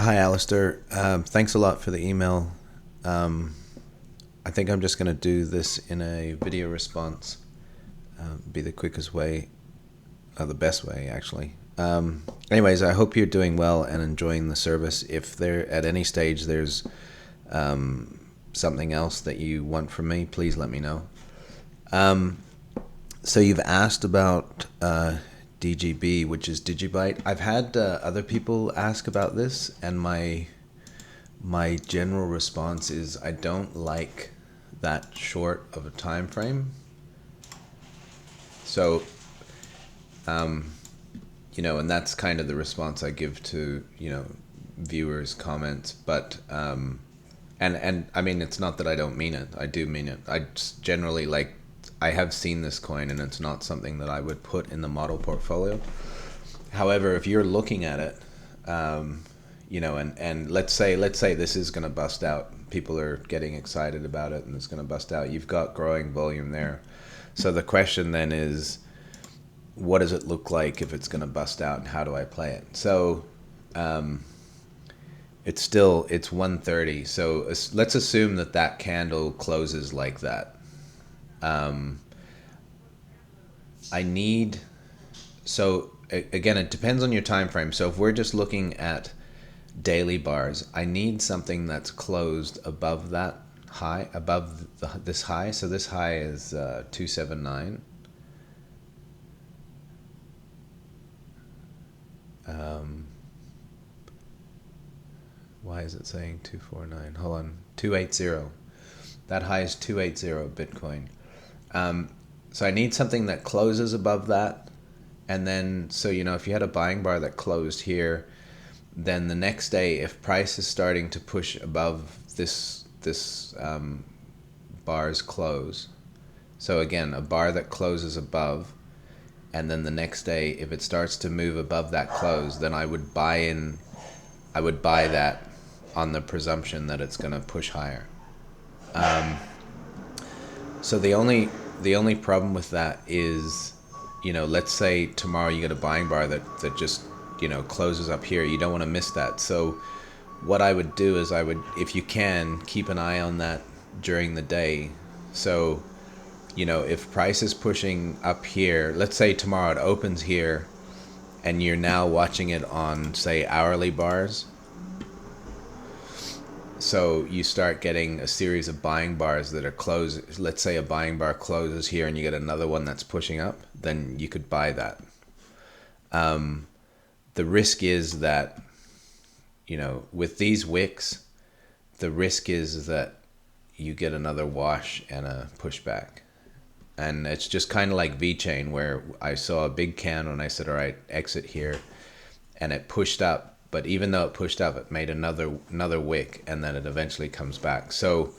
Hi, Alistair. Thanks a lot for the email. Um, I think I'm just going to do this in a video response. Be the quickest way, the best way, actually. Anyways, I hope you're doing well and enjoying the service. If there at any stage there's something else that you want from me, please let me know. So you've asked about DGB, which is Digibyte. I've had other people ask about this, and my general response is I don't like that short of a time frame. So, and that's kind of the response I give to, viewers' comments. But, and I mean, it's not that I don't mean it. I do mean it. I just generally I have seen this coin, and it's not something that I would put in the model portfolio. However, if you're looking at it, and let's say this is going to bust out. People are getting excited about it, and it's going to bust out. You've got growing volume there. So the question then is, what does it look like if it's going to bust out, and how do I play it? So it's 130. So let's assume that candle closes like that. I need, so again, it depends on your time frame. So if we're just looking at daily bars, I need something that's closed above that high, above this high. So this high is 279. Why is it saying 249? Hold on, 280. That high is 280 Bitcoin. So I need something that closes above that. And then, so, if you had a buying bar that closed here, then the next day, if price is starting to push above this bar's close, so again, a bar that closes above, and then the next day, if it starts to move above that close, then I would buy that on the presumption that it's going to push higher. So the only problem with that is, let's say tomorrow you get a buying bar that just, closes up here. You don't want to miss that. So what I would do is if you can, keep an eye on that during the day. So, if price is pushing up here, let's say tomorrow it opens here and you're now watching it on, say, hourly bars. So you start getting a series of buying bars that are closed. Let's say a buying bar closes here and you get another one that's pushing up, then you could buy that. The risk is that, with these wicks, the risk is that you get another wash and a pushback. And it's just kind of like VeChain, where I saw a big candle and I said, all right, exit here. And it pushed up. But even though it pushed up, it made another wick, and then it eventually comes back. So,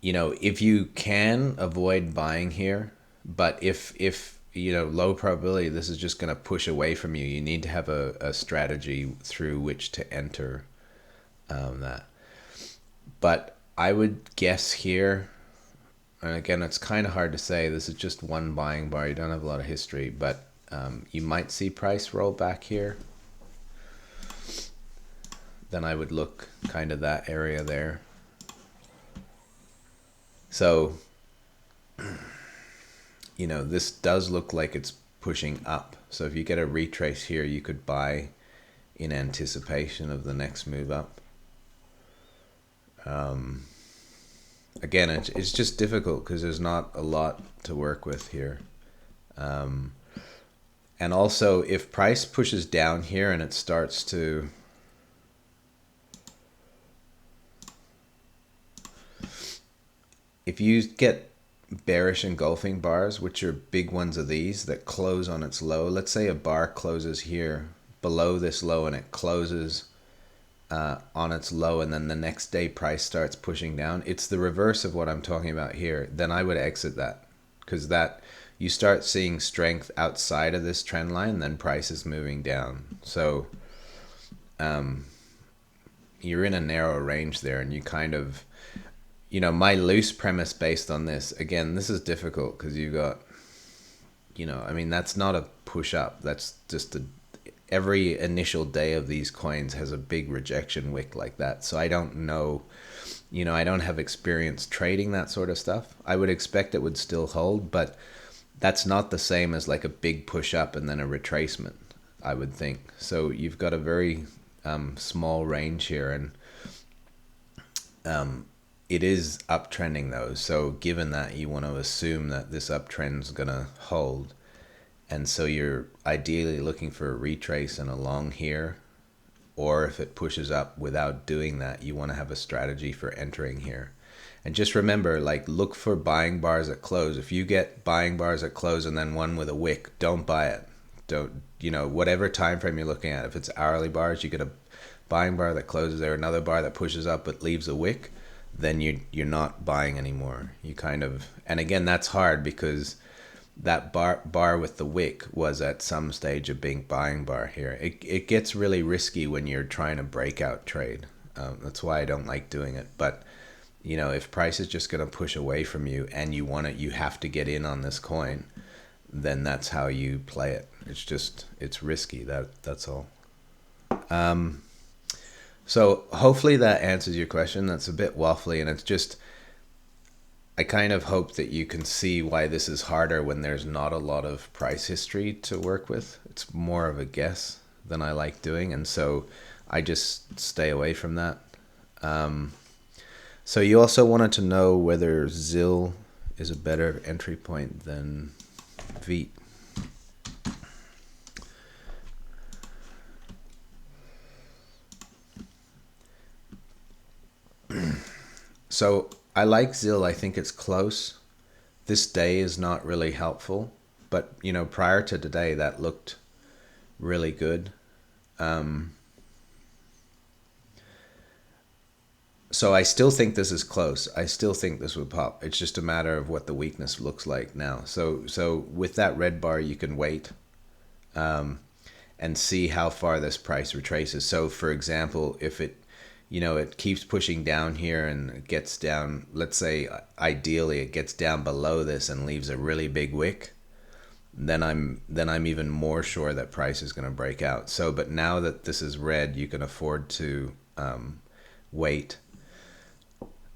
if you can avoid buying here, but if low probability, this is just going to push away from you. You need to have a strategy through which to enter that. But I would guess here, and again, it's kind of hard to say. This is just one buying bar. You don't have a lot of history, but you might see price roll back here. Then I would look kind of that area there. So, this does look like it's pushing up. So if you get a retrace here, you could buy in anticipation of the next move up. Again, it's just difficult because there's not a lot to work with here. And also, if price pushes down here and it starts to... If you get bearish engulfing bars, which are big ones of these that close on its low, let's say a bar closes here below this low and it closes on its low, and then the next day price starts pushing down, it's the reverse of what I'm talking about here. Then I would exit that, because that you start seeing strength outside of this trend line, then price is moving down. So you're in a narrow range there, and you kind of... my loose premise based on this, again, this is difficult because you've got, that's not a push up. That's just every initial day of these coins has a big rejection wick like that. So I don't know, I don't have experience trading that sort of stuff. I would expect it would still hold, but that's not the same as like a big push up and then a retracement, I would think. So you've got a very small range here, and it is uptrending though. So given that, you want to assume that this uptrend's gonna hold, and so you're ideally looking for a retrace and a long here, or if it pushes up without doing that, you want to have a strategy for entering here. And just remember, like, look for buying bars at close. If you get buying bars at close and then one with a wick, don't buy it. Don't, whatever time frame you're looking at. If it's hourly bars, you get a buying bar that closes there, another bar that pushes up but leaves a wick, then you're not buying anymore. You kind of, and again, that's hard because that bar with the wick was at some stage a big buying bar here. It gets really risky when you're trying to breakout trade. That's why I don't like doing it. But if price is just going to push away from you and you have to get in on this coin, then that's how you play it. It's risky. That's all. So hopefully that answers your question. That's a bit waffly, and it's just, I kind of hope that you can see why this is harder when there's not a lot of price history to work with. It's more of a guess than I like doing, and so I just stay away from that. So you also wanted to know whether ZIL is a better entry point than VEET. So I like ZIL. I think it's close. This day is not really helpful, but prior to today, that looked really good. So I still think this is close. I still think this would pop. It's just a matter of what the weakness looks like now. So with that red bar, you can wait and see how far this price retraces. So for example, if it keeps pushing down here and it gets down, let's say ideally it gets down below this and leaves a really big wick, then I'm even more sure that price is going to break out. So, but now that this is red, you can afford to wait.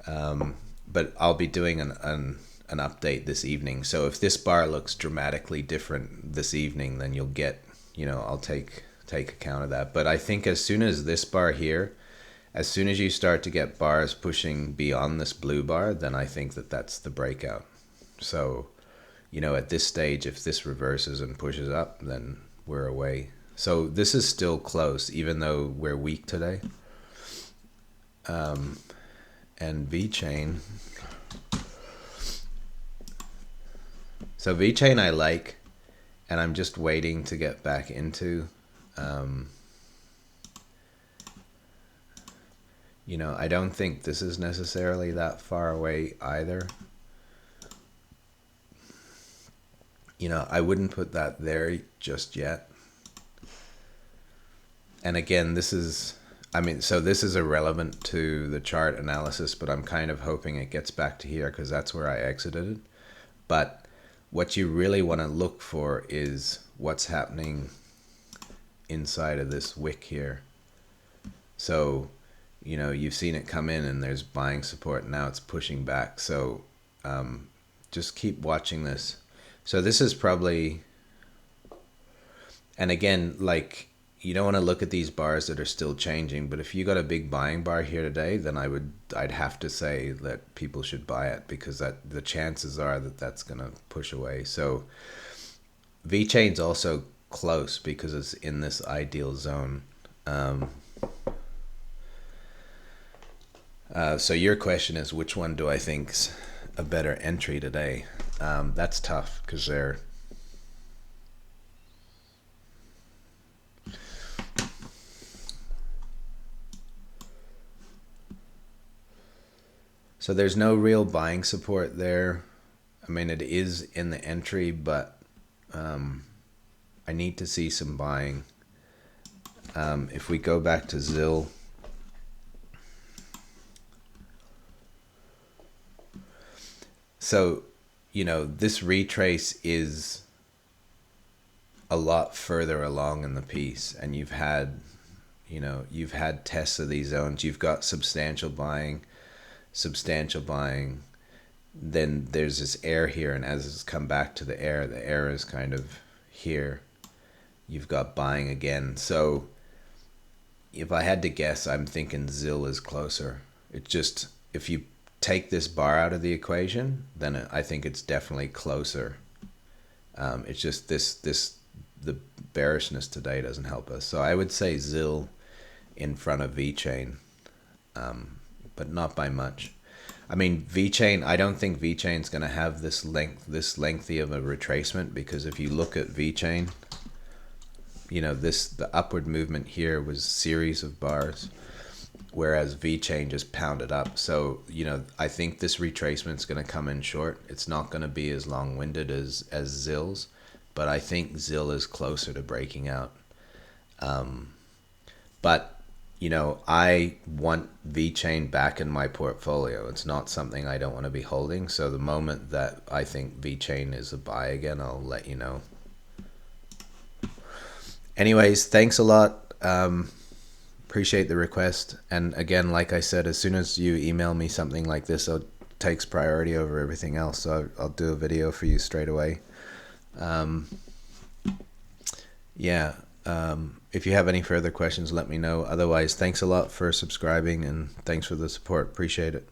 But I'll be doing an update this evening. So if this bar looks dramatically different this evening, then you'll get, I'll take account of that. But I think as soon as this bar here, as soon as you start to get bars pushing beyond this blue bar, then I think that that's the breakout. So, at this stage, if this reverses and pushes up, then we're away. So this is still close, even though we're weak today. And VeChain. So VeChain I like, and I'm just waiting to get back into. I don't think this is necessarily that far away either. I wouldn't put that there just yet. And again, this is irrelevant to the chart analysis, but I'm kind of hoping it gets back to here because that's where I exited it. But what you really want to look for is what's happening inside of this wick here. So you've seen it come in and there's buying support, and now it's pushing back. So just keep watching this. So this is probably, and again, like, you don't want to look at these bars that are still changing, but if you got a big buying bar here today, then I'd have to say that people should buy it, because that the chances are that that's going to push away. So VeChain's also close because it's in this ideal zone. So your question is, which one do I think's a better entry today? That's tough because they're so there's no real buying support there. I mean, it is in the entry, but I need to see some buying. If we go back to ZIL, so this retrace is a lot further along in the piece, and you've had tests of these zones. You've got substantial buying. Then there's this air here, and as it's come back to the air is kind of here. You've got buying again. So if I had to guess, I'm thinking ZIL is closer. It's just, if you take this bar out of the equation, then I think it's definitely closer. It's just the bearishness today doesn't help us. So I would say ZIL in front of VeChain, but not by much. I mean, VeChain, I don't think VeChain's going to have this lengthy of a retracement, because if you look at VeChain, the upward movement here was a series of bars, whereas VeChain just pounded up. So, I think this retracement's going to come in short. It's not going to be as long-winded as ZIL's, but I think ZIL is closer to breaking out. But I want VeChain back in my portfolio. It's not something I don't want to be holding. So the moment that I think VeChain is a buy again, I'll let you know. Anyways, thanks a lot. Appreciate the request. And again, like I said, as soon as you email me something like this, it takes priority over everything else. So I'll do a video for you straight away. If you have any further questions, let me know. Otherwise, thanks a lot for subscribing, and thanks for the support. Appreciate it.